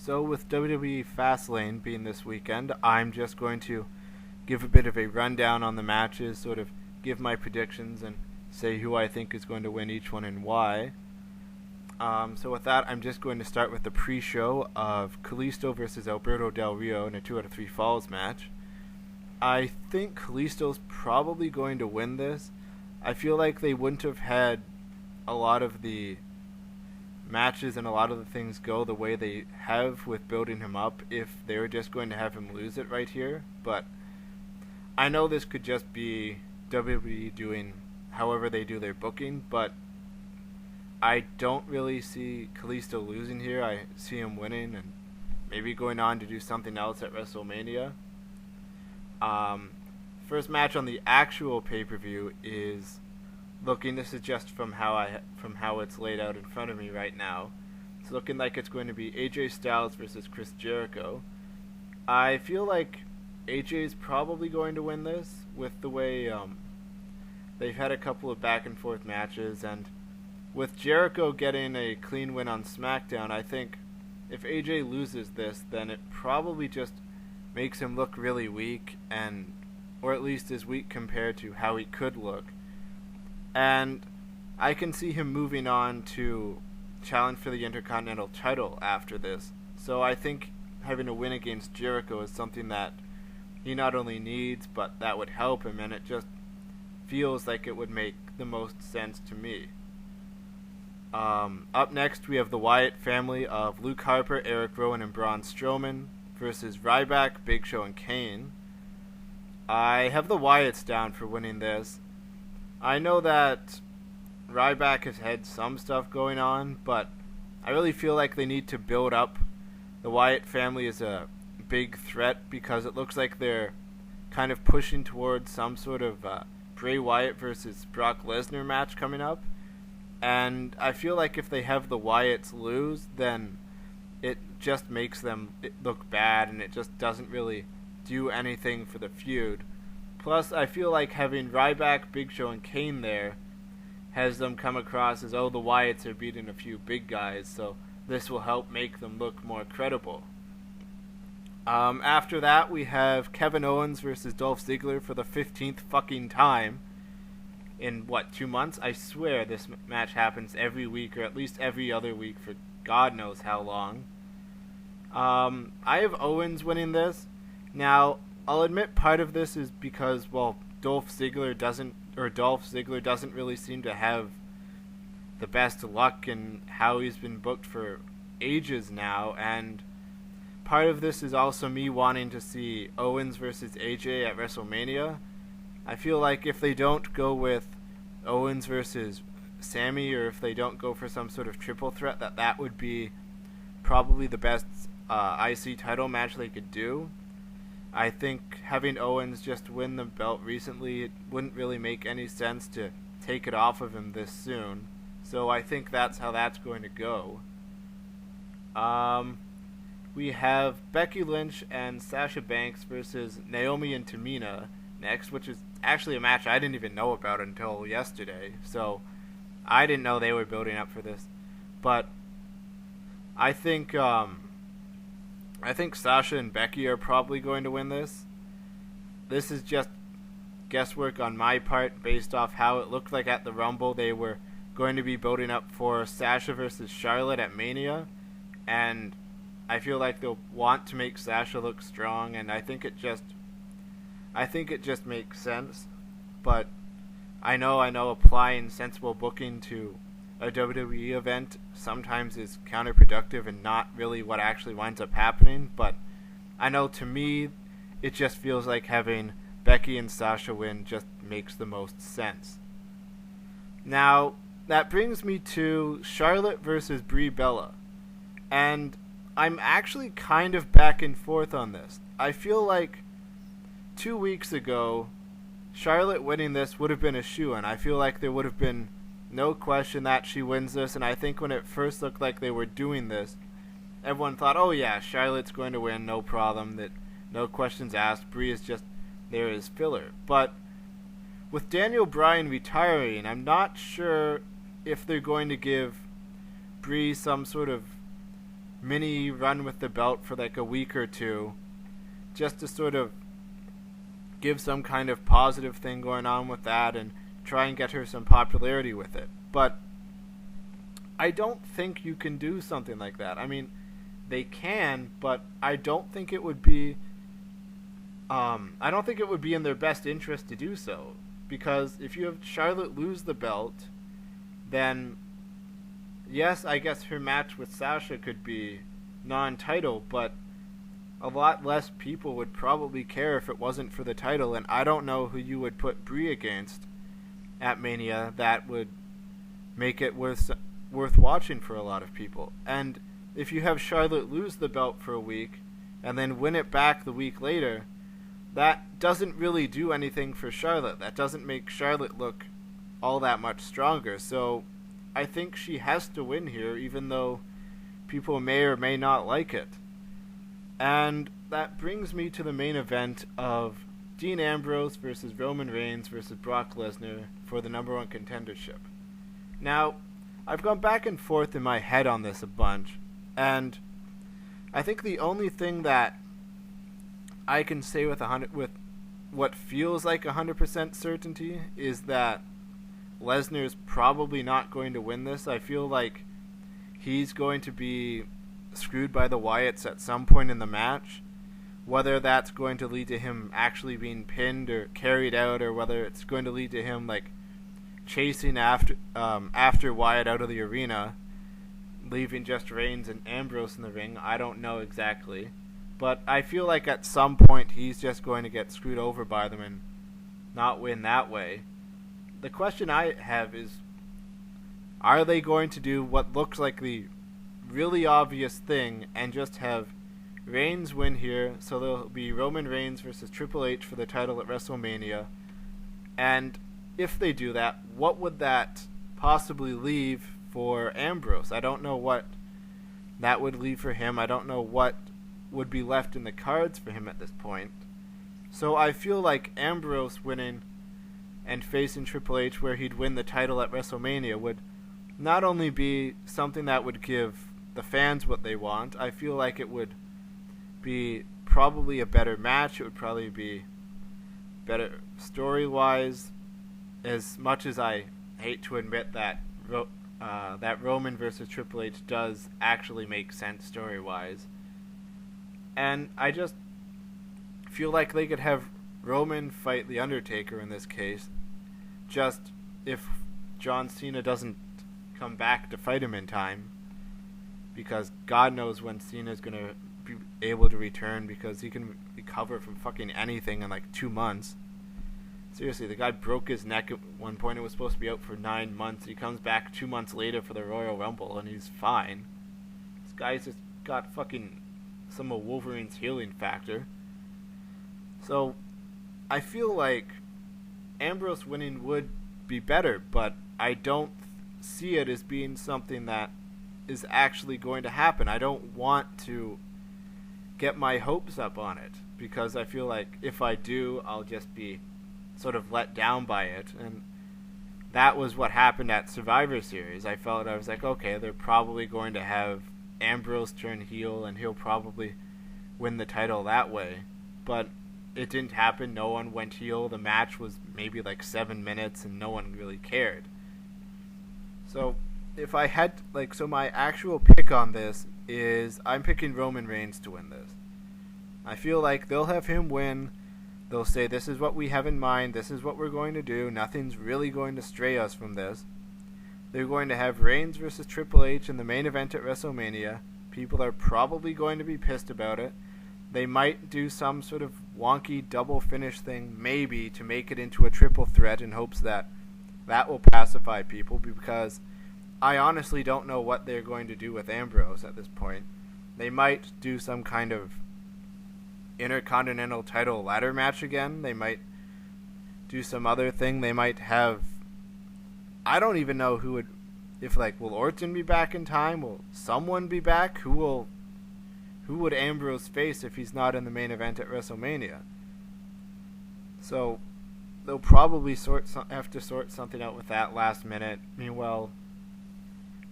So with WWE Fastlane being this weekend, I'm just going to give a bit of a rundown on the matches, sort of give my predictions and say who I think is going to win each one and why. So with that, I'm just going to start with the pre-show of Kalisto versus Alberto Del Rio in a 2 out of 3 falls match. I think Kalisto's probably going to win this. I feel like they wouldn't have had a lot of the matches and a lot of the things go the way they have with building him up if they were just going to have him lose it right here. But I know this could just be WWE doing however they do their booking, but I don't really see Kalisto losing here. I see him winning and maybe going on to do something else at WrestleMania. First match on the actual pay-per-view is looking. This is just from how it's laid out in front of me right now. It's looking like it's going to be AJ Styles versus Chris Jericho. I feel like AJ's probably going to win this with the way they've had a couple of back and forth matches, and with Jericho getting a clean win on SmackDown, I think if AJ loses this, then it probably just makes him look really weak, or at least is weak compared to how he could look. And I can see him moving on to challenge for the Intercontinental title after this. So I think having a win against Jericho is something that he not only needs, but that would help him, and it just feels like it would make the most sense to me. Up next, we have the Wyatt family of Luke Harper, Eric Rowan, and Braun Strowman versus Ryback, Big Show, and Kane. I have the Wyatts down for winning this. I know that Ryback has had some stuff going on, but I really feel like they need to build up the Wyatt family as a big threat, because it looks like they're kind of pushing towards some sort of Bray Wyatt versus Brock Lesnar match coming up. And I feel like if they have the Wyatts lose, then it just makes them look bad, and it just doesn't really do anything for the feud. Plus, I feel like having Ryback, Big Show, and Kane there has them come across as, oh, the Wyatts are beating a few big guys, so this will help make them look more credible. After that, we have Kevin Owens versus Dolph Ziggler for the 15th fucking time in, 2 months? I swear this match happens every week, or at least every other week for God knows how long. I have Owens winning this. Now, I'll admit part of this is because, Dolph Ziggler doesn't really seem to have the best luck in how he's been booked for ages now, and part of this is also me wanting to see Owens versus AJ at WrestleMania. I feel like if they don't go with Owens versus Sammy, or if they don't go for some sort of triple threat, that would be probably the best IC title match they could do. I think having Owens just win the belt recently, it wouldn't really make any sense to take it off of him this soon. So I think that's how that's going to go. We have Becky Lynch and Sasha Banks versus Naomi and Tamina next, which is actually a match I didn't even know about until yesterday. So I didn't know they were building up for this. But I think Sasha and Becky are probably going to win this. This is just guesswork on my part based off how it looked like at the Rumble. They were going to be building up for Sasha versus Charlotte at Mania, and I feel like they'll want to make Sasha look strong, and I think it just makes sense. But I know applying sensible booking to a WWE event sometimes is counterproductive and not really what actually winds up happening, but I know to me it just feels like having Becky and Sasha win just makes the most sense. Now, that brings me to Charlotte versus Brie Bella, and I'm actually kind of back and forth on this. I feel like 2 weeks ago, Charlotte winning this would have been a shoo-in. I feel like there would have been no question that she wins this, and I think when it first looked like they were doing this, everyone thought, oh yeah, Charlotte's going to win, no problem, that no questions asked, Brie is just there as filler. But with Daniel Bryan retiring, I'm not sure if they're going to give Brie some sort of mini run with the belt for like a week or two, just to sort of give some kind of positive thing going on with that and try and get her some popularity with it. But I don't think you can do something like that. I mean, they can, but I don't think it would be in their best interest to do so, because if you have Charlotte lose the belt, then yes, I guess her match with Sasha could be non-title, but a lot less people would probably care if it wasn't for the title, and I don't know who you would put Brie against at Mania that would make it worth watching for a lot of people. And if you have Charlotte lose the belt for a week and then win it back the week later, that doesn't really do anything for Charlotte. That doesn't make Charlotte look all that much stronger. So I think she has to win here, even though people may or may not like it. And that brings me to the main event of Dean Ambrose versus Roman Reigns versus Brock Lesnar for the number one contendership. Now, I've gone back and forth in my head on this a bunch, and I think the only thing that I can say with what feels like 100% certainty is that Lesnar's probably not going to win this. I feel like he's going to be screwed by the Wyatts at some point in the match, whether that's going to lead to him actually being pinned or carried out, or whether it's going to lead to him like chasing after Wyatt out of the arena, leaving just Reigns and Ambrose in the ring. I don't know exactly, but I feel like at some point he's just going to get screwed over by them and not win that way. The question I have is, are they going to do what looks like the really obvious thing and just have Reigns win here, so there'll be Roman Reigns versus Triple H for the title at WrestleMania? And if they do that, what would that possibly leave for Ambrose? I don't know what that would leave for him. I don't know what would be left in the cards for him at this point. So I feel like Ambrose winning and facing Triple H, where he'd win the title at WrestleMania, would not only be something that would give the fans what they want, I feel like it would be probably a better match. It would probably be better story-wise, as much as I hate to admit that that Roman versus Triple H does actually make sense story-wise. And I just feel like they could have Roman fight The Undertaker in this case, just if John Cena doesn't come back to fight him in time, because God knows when Cena's going to be able to return, because he can recover from fucking anything in like 2 months. Seriously, the guy broke his neck at one point. It was supposed to be out for 9 months. He comes back 2 months later for the Royal Rumble, and he's fine. This guy's just got fucking some of Wolverine's healing factor. So, I feel like Ambrose winning would be better, but I don't see it as being something that is actually going to happen. I don't want to get my hopes up on it, because I feel like if I do, I'll just be sort of let down by it. And that was what happened at Survivor Series. I was like, okay, they're probably going to have Ambrose turn heel and he'll probably win the title that way. But it didn't happen. No one went heel. The match was maybe like 7 minutes and no one really cared. So if I had, so my actual pick on this is I'm picking Roman Reigns to win this. I feel like they'll have him win. They'll say, this is what we have in mind, this is what we're going to do, nothing's really going to stray us from this. They're going to have Reigns versus Triple H in the main event at WrestleMania. People are probably going to be pissed about it. They might do some sort of wonky double finish thing, maybe, to make it into a triple threat in hopes that that will pacify people, because I honestly don't know what they're going to do with Ambrose at this point. They might do some kind of Intercontinental title ladder match again. They might do some other thing. They might have, I don't even know who would, will Orton be back in time? Will someone be back? Who would Ambrose face if he's not in the main event at WrestleMania? So they'll probably have to sort something out with that last minute. Meanwhile,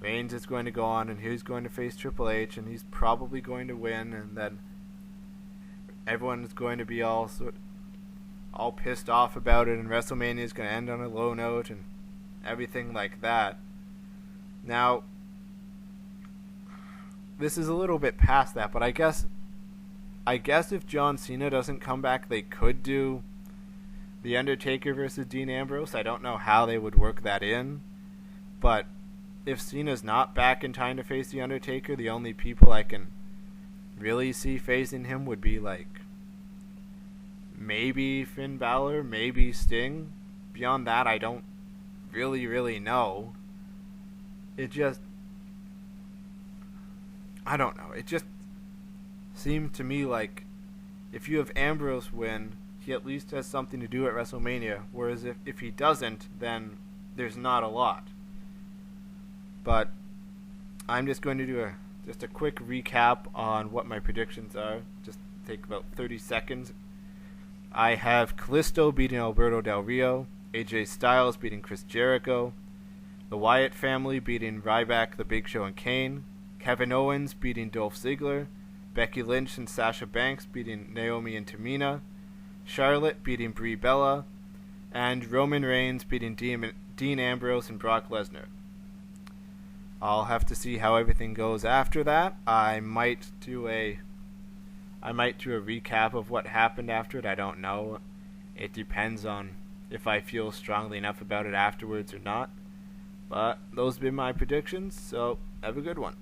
Reigns is going to go on and he's going to face Triple H and he's probably going to win, and then everyone is going to be all pissed off about it, and WrestleMania is going to end on a low note and everything like that. Now, this is a little bit past that, but I guess if John Cena doesn't come back, they could do The Undertaker versus Dean Ambrose. I don't know how they would work that in, but if Cena's not back in time to face The Undertaker, the only people I can really see facing him would be like maybe Finn Balor, maybe Sting. Beyond that, I don't really know. I don't know. It just seemed to me like if you have Ambrose win, he at least has something to do at WrestleMania, whereas if he doesn't, then there's not a lot. But I'm just going to do a quick recap on what my predictions are. Just take about 30 seconds. I have Kalisto beating Alberto Del Rio, AJ Styles beating Chris Jericho, the Wyatt family beating Ryback, The Big Show, and Kane, Kevin Owens beating Dolph Ziggler, Becky Lynch and Sasha Banks beating Naomi and Tamina, Charlotte beating Brie Bella, and Roman Reigns beating Dean Ambrose and Brock Lesnar. I'll have to see how everything goes after that. I might do a recap of what happened after it. I don't know. It depends on if I feel strongly enough about it afterwards or not. But those have been my predictions, so have a good one.